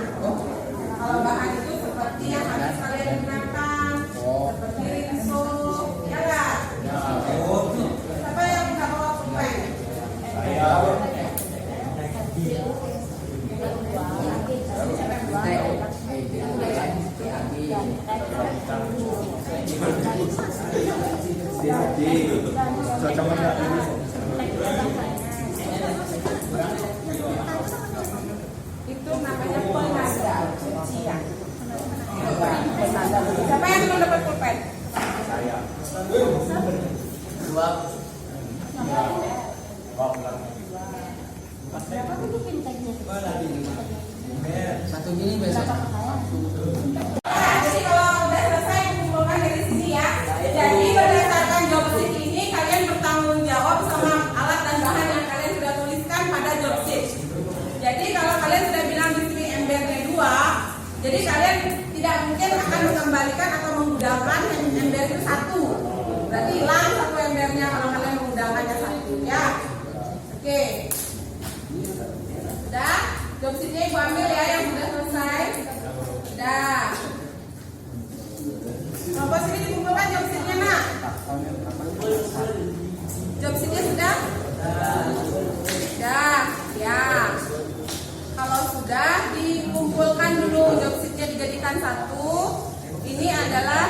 Kalau bahan itu seperti yang harus kalian gunakan, seperti rinso, ya kan? Siapa yang bisa bawa pulpen? Itu namanya penanda cucian. Penanda. Siapa yang belum dapat pulpen? Dua. Berapa tuh pintanya? Satu gini besok. Jadi kalau udah selesai mengumpulkan dari sini ya. Jadi berdasarkan job sheet ini kalian bertanggung jawab sama alat dan bahan yang kalian sudah tuliskan pada job sheet. Jadi kalau kalian sudah bilang di sini embernya 2, jadi kalian tidak mungkin akan mengembalikan atau menggunakan ember itu 1. Berarti hilang 1 embernya kalau kalian menggunakannya 1 ya. Oke. Sudah? Job sheetnya ibu ambil ya yang sudah selesai. Sudah. Kelompok sini dikumpulkan job sheetnya nak. Job sheetnya sudah? Sudah. Ya. Kalau sudah dikumpulkan dulu job sheetnya dijadikan 1. Ini adalah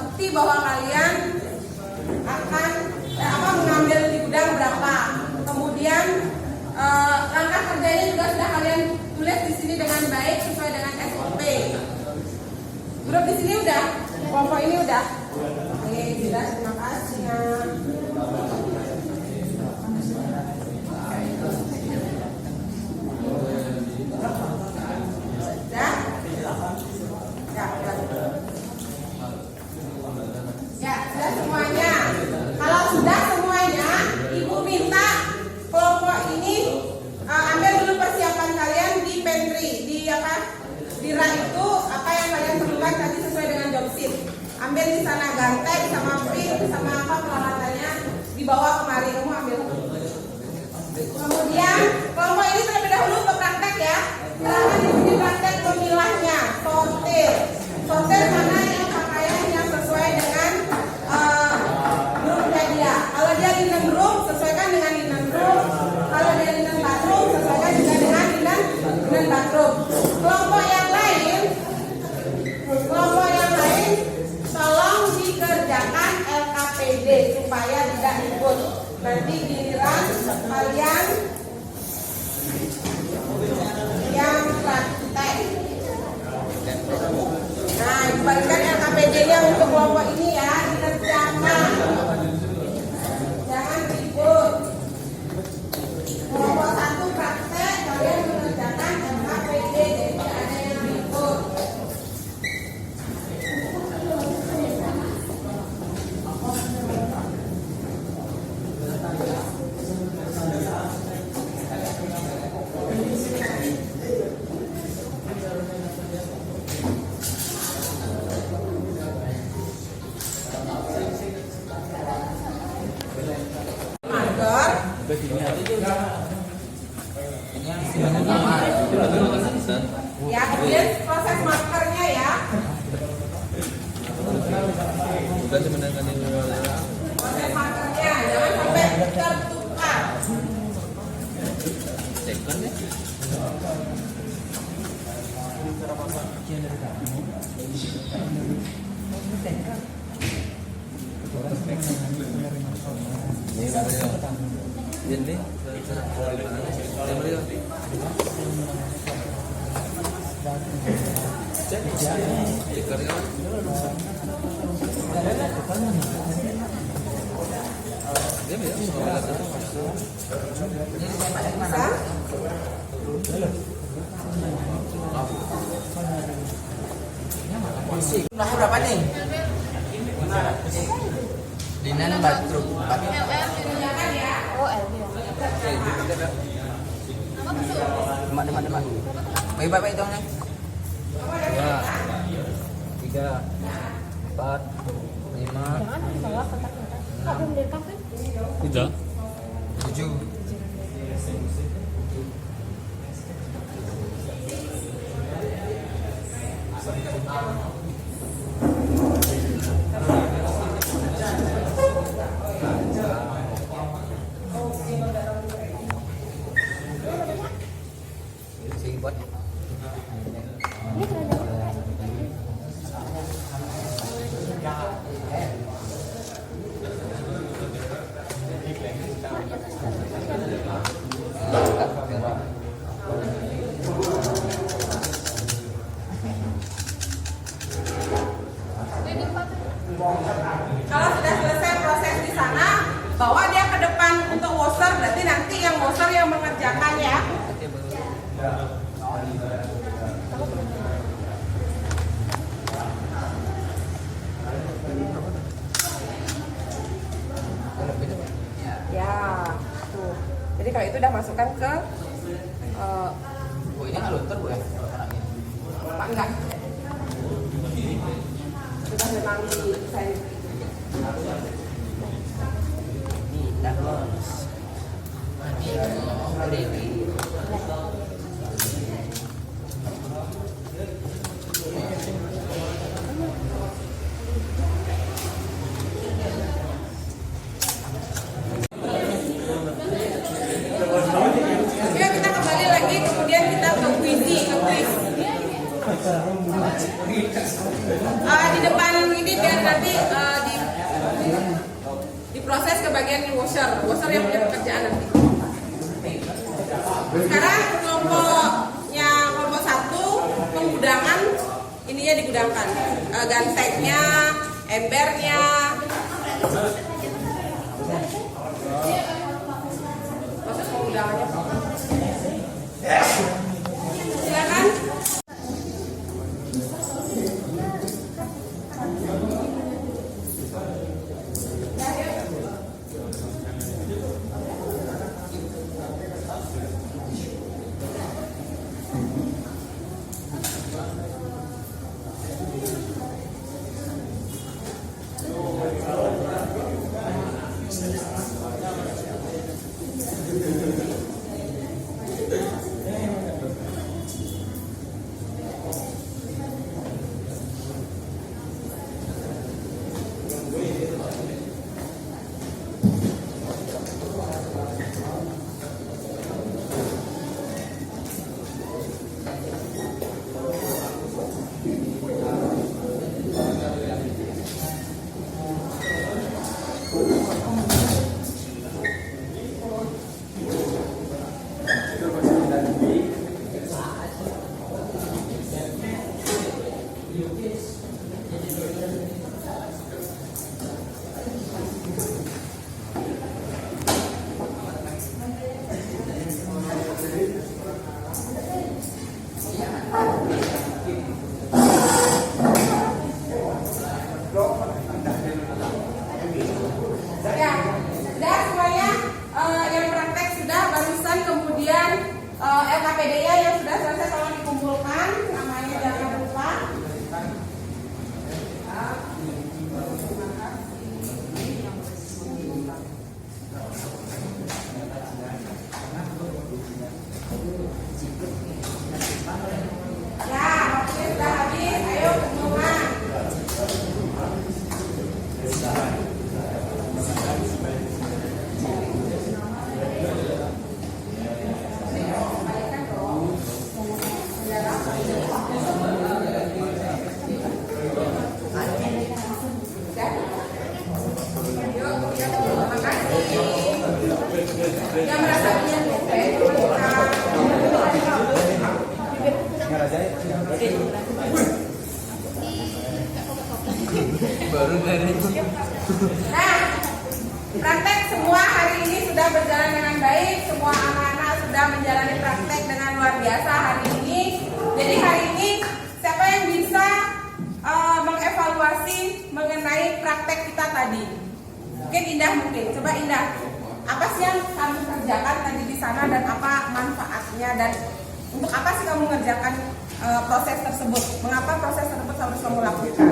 bukti bahwa kalian akan mengambil di gudang berapa. Kemudian langkah kerjanya juga sudah kalian tulis di sini dengan baik sesuai dengan SOP. Grup di sini udah, kelompok ini udah. Oke, sudah, terima kasih ya. Ya, sudah semuanya. Kalau sudah semuanya, ibu minta kelompok ini ambil dulu persiapan kalian di pantry, di rak itu apa yang kalian perlukan tadi sesuai dengan job sheet. Ambil di sana ganteng sama pin sama apa peralatannya dibawa kemari, kamu ambil. Kemudian kelompok ini terlebih dahulu untuk praktek ya. Silahkan di praktek memilahnya, sortir mana yang pakaian yang sesuai dengan grupnya dia. Kalau dia linen room, sesuaikan dengan linen room. Kalau dia linen bathroom, sesuaikan juga dengan linen bathroom. Kelompok yang lain tolong dikerjakan LKPD supaya tidak ribut. Ya, kemudian proses maskernya ya. Proses maskernya jangan sampai tertukar. Jumlahnya berapa nih? Dinan batu 4. Oh, LB. Demak. Baik hitungnya. 2, 3, 4, 5, Jangan bawa kotak-kotak. Kak belum direkam kan? Udah. 7. Buat Ini kerajaan. Kalau sudah selesai proses di sana, bawa dia ke depan untuk washer. Berarti nanti yang washer yang mengerjakan ya. Ya, tuh. Jadi kalau itu udah masukkan ke Bu ini nggak luntur Bu ya? Pak enggak. Sudah memang desain. Dah los. Ya, kita kembali lagi, kemudian kita ke quiz. Di depan ini biar nanti diproses ke bagian washer yang punya pekerjaan nanti. Sekarang kelompok 1 penggudangan ininya digudangkan, ganteknya, embernya. Proses penggudangannya. Silakan. LKPD-nya yang sudah selesai tolong dikumpulkan, namanya jangan lupa. Terima kasih. Ya, waktunya sudah habis. Ayo pengumuman. Yang merasa punya dompet, Baru dari nah, praktek semua hari ini sudah berjalan dengan baik. Semua anak-anak sudah menjalani praktek dengan luar biasa hari ini. Jadi hari ini siapa yang bisa mengevaluasi mengenai praktek kita tadi? Mungkin Indah mungkin. Coba Indah. Apa sih yang kamu kerjakan tadi di sana dan apa manfaatnya dan untuk apa sih kamu mengerjakan proses tersebut? Mengapa proses tersebut harus kamu lakukan?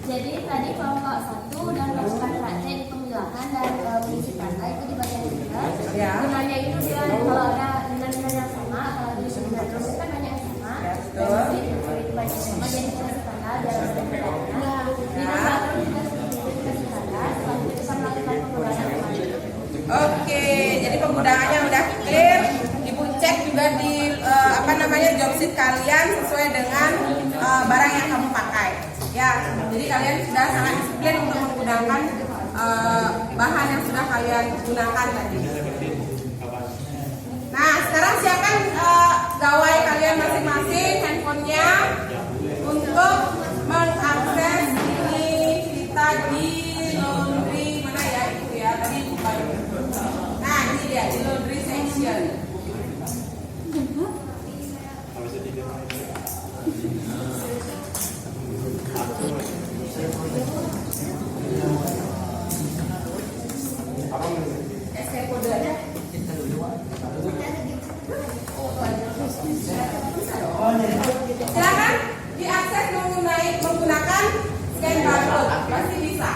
Jadi tadi kelompok 1 dan melakukan praktek di pemilahan dan mengisi data itu di bagian 3. Ya. Gunanya itu dia kalau ada nilai-nilai yang sama, kalau di sebenarnya terus kan banyak yang sama. Dan itu banyak yang sama, jadi kita standar dalam data. Di nomor kita dikasih tanda, setelah itu kita melakukan penggunaan kembali. Oke, jadi penggunaannya udah clear. Ibu cek juga di job sheet kalian sesuai dengan barang yang kamu pakai. Ya, jadi kalian sudah sangat disiplin untuk menggunakan bahan yang sudah kalian gunakan tadi. Nah, sekarang siapkan gawai kalian masing-masing handphonenya untuk mengakses ini kita di laundry mana ya itu ya tadi lupa. Nah, ini dia di laundry section. Silakan diakses menggunakan scan barcode. Pasti bisa.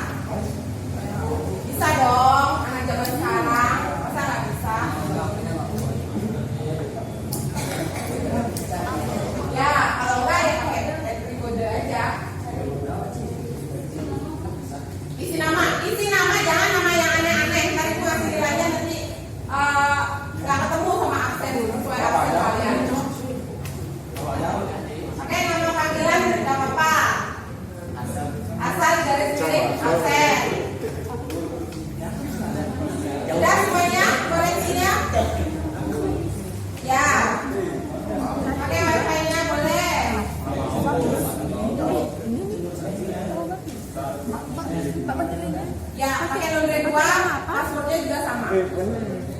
Bisa dong, anak zaman sekarang. Masa nggak bisa? Ya, kalau nggak ya pakai entry kode aja. Isi nama, jangan nama yang aneh-aneh. Ntar itu ngasih nilainya nanti nggak ketemu sama absen sesuai absen kalian. Pakai nama panggilan nggak apa-apa. Asal garis miring absen. Sudah semuanya koreksinya? Ya. Pakai wifi-nya boleh. Ya, pakai laundry 2, passwordnya juga sama.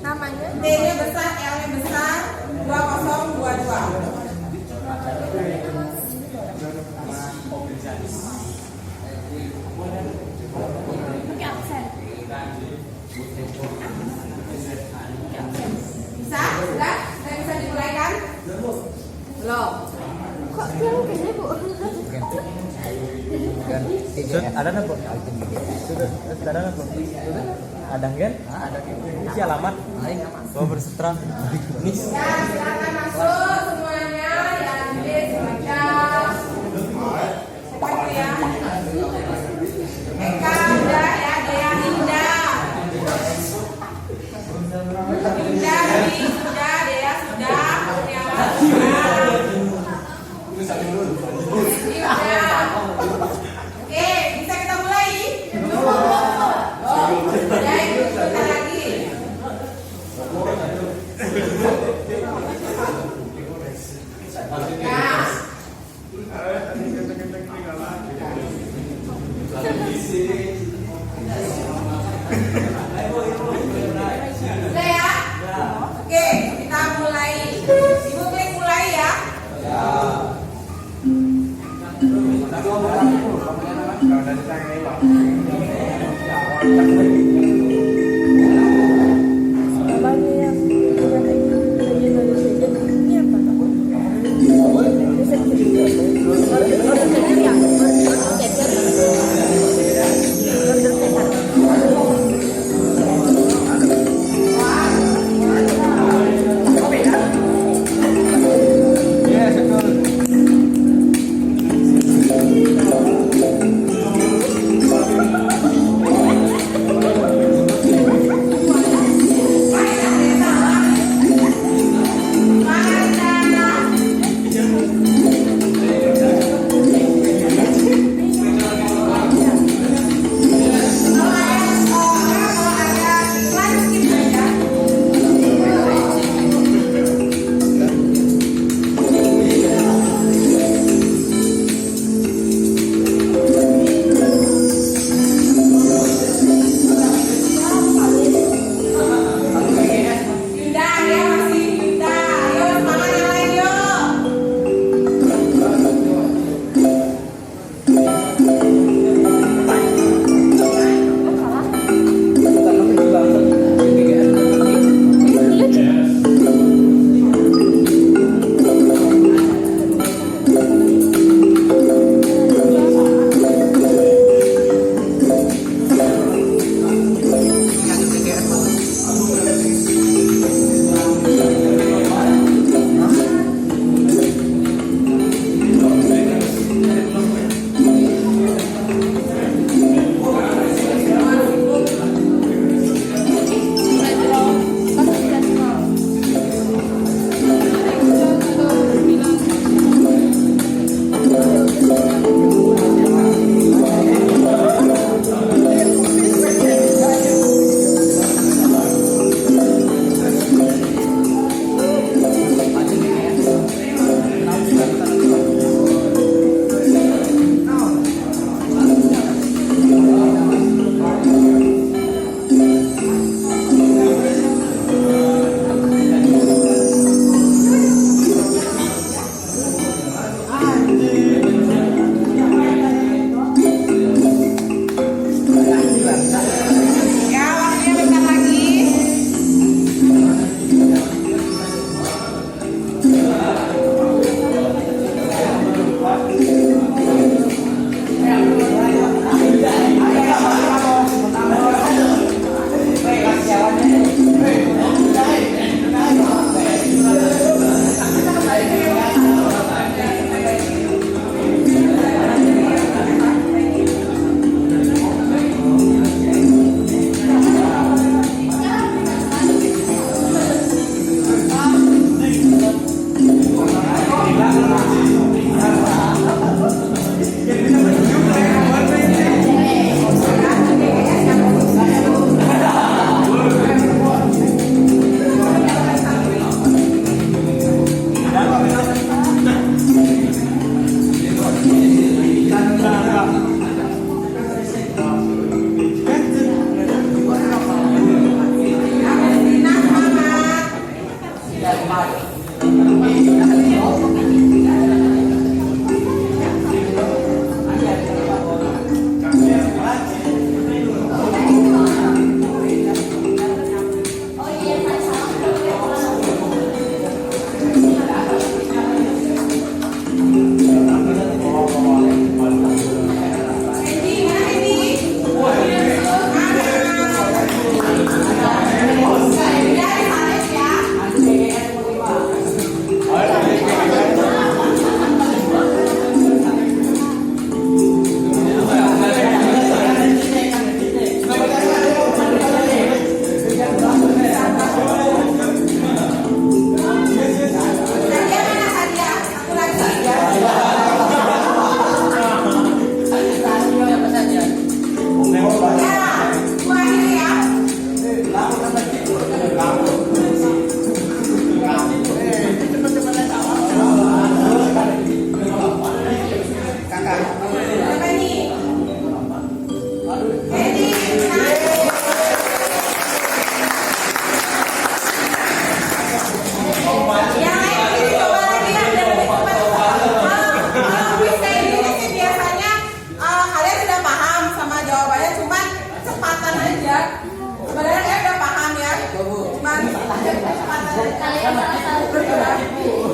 Namanya? T-nya besar, L-nya besar, 2022. Pakai absen. Bisa? Sudah? Sudah bisa dimulai kan? Belum. Kok dia gini, Bu? Ada nggak, Bu? Sudah ada nggak, Bu? Ada kan? Ada. Isi alamat. Bawa bersetra. Nih. Ya, silakan masuk semuanya yang list baca. Seperti ya. Eka udah ya, Dea Indah. Indah tadi sudah, Dea sudah, Kurniawan sudah. Ini udah. Oke, bisa kita mulai? Oh, udah itu sebentar lagi. Ya. Sudah ya? Oke, kita mulai. Ibu klik mulai ya.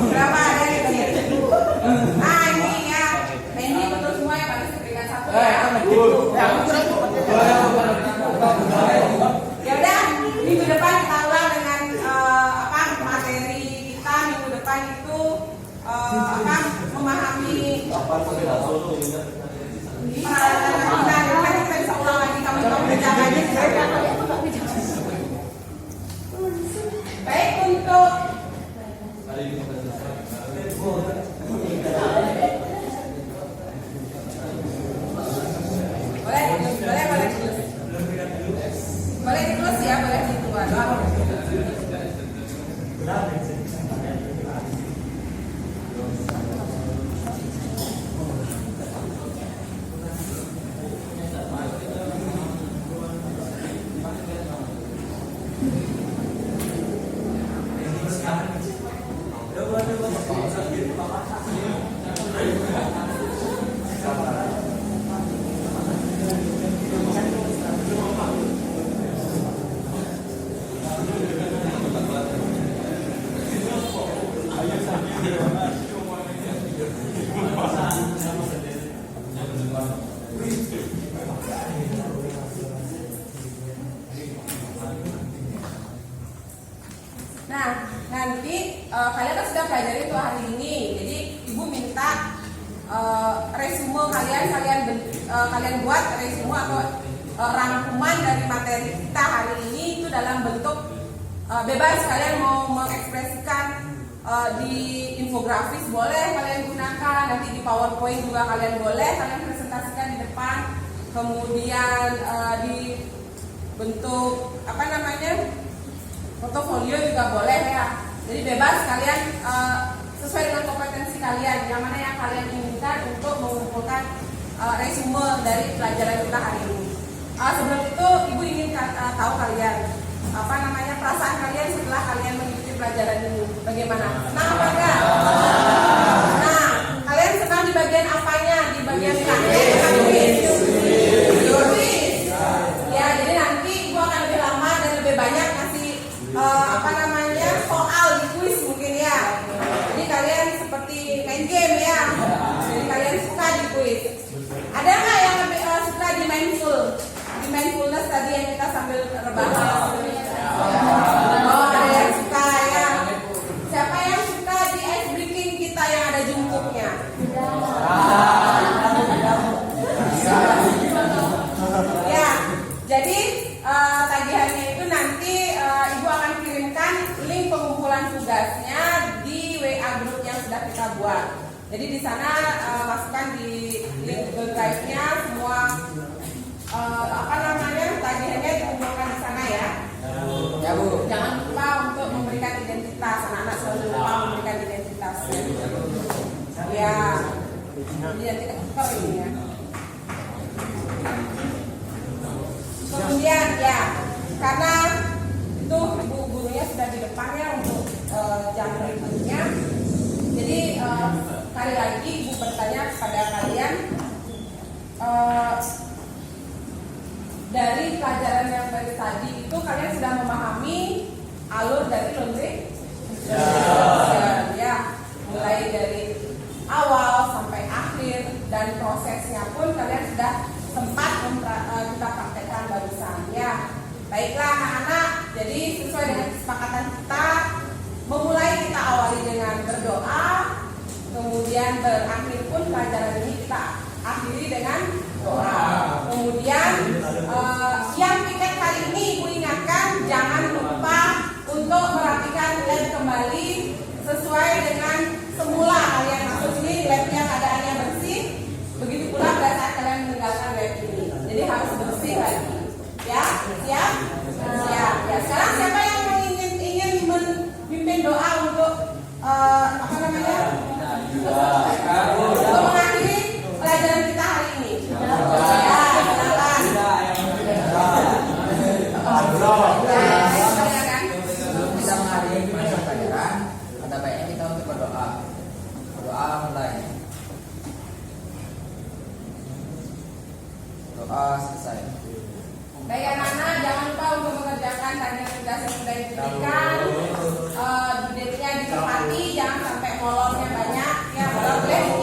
Berapa ada yang ini? Nah ini ya, ini betul semua ya, pada berikan satu ya. Ya udah, minggu depan kita ulang dengan materi kita minggu depan itu memahami peralatan kita bisa ulang lagi kamu kerjaannya. Baik untuk boleh ditulis ya, boleh ditulis. Nah, nanti kalian kan sudah pelajari tuh hari ini. Jadi ibu minta resume kalian buat resume atau rangkuman dari materi kita hari ini itu dalam bentuk bebas. Kalian mau mengekspresikan di infografis boleh kalian gunakan, nanti di PowerPoint juga kalian boleh kalian presentasikan di depan. Kemudian di bentuk portofolio juga boleh ya. Jadi bebas kalian sesuai dengan kompetensi kalian, yang mana yang kalian inginkan untuk mengumpulkan resume dari pelajaran kita hari ini. Sebelum itu ibu ingin tahu kalian perasaan kalian setelah kalian mengikuti pelajaran ini. Bagaimana? Senang apa enggak? Nah, kalian senang di bagian apanya? Di bagian ya, jadi nanti ibu akan lebih lama dan lebih banyak ngasih soal di kuis mungkin ya. Jadi kalian seperti main game ya. Jadi kalian suka di kuis. Ada nggak yang lebih suka di mindfulness tadi yang kita sambil rebahan? Oh, ada yang suka ya. Siapa yang suka di ice breaking kita yang ada jungkuknya? Ya, jadi tagihannya itu nanti ibu akan kirimkan link pengumpulan tugasnya di WA group yang sudah kita buat. Jadi di sana masukkan di link Google Drive-nya semua tagihannya dikumpulkan di sana ya. Ya Bu. Jangan lupa untuk memberikan identitas, anak-anak selalu lupa memberikan identitas. Ya. Jadi nanti ketukar ini ya. Kemudian ya, karena itu ibu gurunya sudah di depannya untuk yang berikutnya. Jadi sekali lagi Ibu bertanya kepada kalian, dari pelajaran yang tadi itu kalian sudah memahami alur dari laundry? Ya, mulai dari awal sampai akhir dan prosesnya pun kalian sudah sempat kita praktekkan barusan ya. Baiklah anak-anak, jadi sesuai dengan kesepakatan kita, memulai kita awali dengan berdoa, kemudian berakhir pun pelajaran ini kita akhiri dengan doa. Kemudian yang piket kali ini Ibu ingatkan, jangan lupa untuk merapikan lab kembali sesuai dengan semula kalian masuk sini, labnya keadaannya bersih. Begitu pula pada saat kalian meninggalkan lab ini, jadi harus bersih lagi. Ya, siap? Siap. Ya, sekarang siapa yang ingin memimpin doa untuk untuk mengakhiri pelajaran kita hari ini? Ya, silakan. Sebelum kita mengakhiri pelajaran, ada baiknya kita untuk berdoa. Doa mulai. Doa selesai. Baik anak-anak, jangan lupa untuk mengerjakan tadi yang sudah saya sudah berikan. Duduknya ditempati, jangan sampai molornya banyak. Ya, molor boleh.